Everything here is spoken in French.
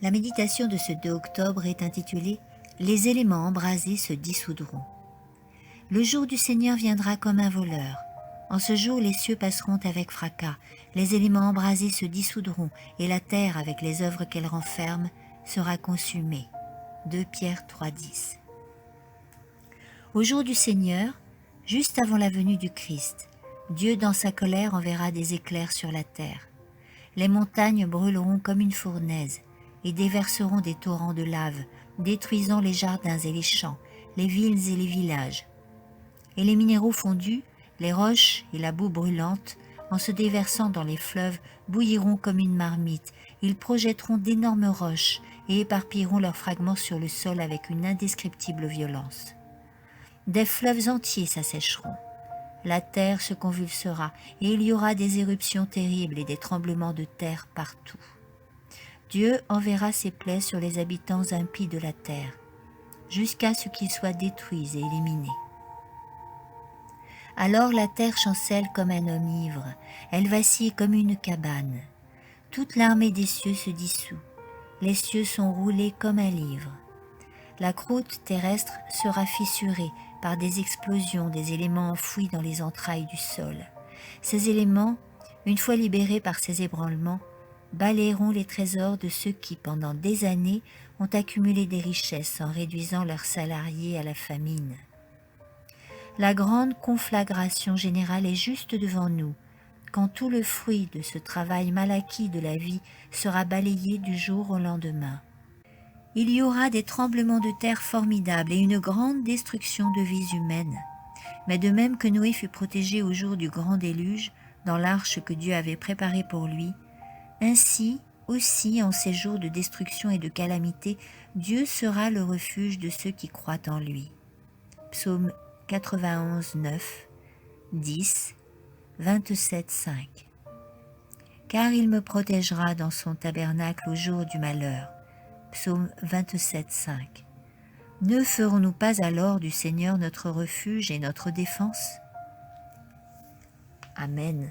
La méditation de ce 2 octobre est intitulée « Les éléments embrasés se dissoudront ». Le jour du Seigneur viendra comme un voleur. En ce jour, les cieux passeront avec fracas, les éléments embrasés se dissoudront et la terre, avec les œuvres qu'elle renferme, sera consumée. 2 Pierre 3,10. Au jour du Seigneur, juste avant la venue du Christ, Dieu dans sa colère enverra des éclairs sur la terre. Les montagnes brûleront comme une fournaise et déverseront des torrents de lave, détruisant les jardins et les champs, les villes et les villages. Et les minéraux fondus, les roches et la boue brûlante, en se déversant dans les fleuves, bouilliront comme une marmite. Ils projetteront d'énormes roches et éparpilleront leurs fragments sur le sol avec une indescriptible violence. Des fleuves entiers s'assécheront. La terre se convulsera et il y aura des éruptions terribles et des tremblements de terre partout. Dieu enverra ses plaies sur les habitants impies de la terre, jusqu'à ce qu'ils soient détruits et éliminés. Alors la terre chancelle comme un homme ivre, elle vacille comme une cabane. Toute l'armée des cieux se dissout, les cieux sont roulés comme un livre. La croûte terrestre sera fissurée par des explosions des éléments enfouis dans les entrailles du sol. Ces éléments, une fois libérés par ces ébranlements, balayeront les trésors de ceux qui, pendant des années, ont accumulé des richesses en réduisant leurs salariés à la famine. La grande conflagration générale est juste devant nous, quand tout le fruit de ce travail mal acquis de la vie sera balayé du jour au lendemain. Il y aura des tremblements de terre formidables et une grande destruction de vies humaines. Mais de même que Noé fut protégé au jour du grand déluge, dans l'arche que Dieu avait préparée pour lui, ainsi aussi en ces jours de destruction et de calamité, Dieu sera le refuge de ceux qui croient en lui. Psaume 91, 9, 10, 27, 5. Car il me protégera dans son tabernacle au jour du malheur. Psaume 27, 5. Ne ferons-nous pas alors du Seigneur notre refuge et notre défense? Amen.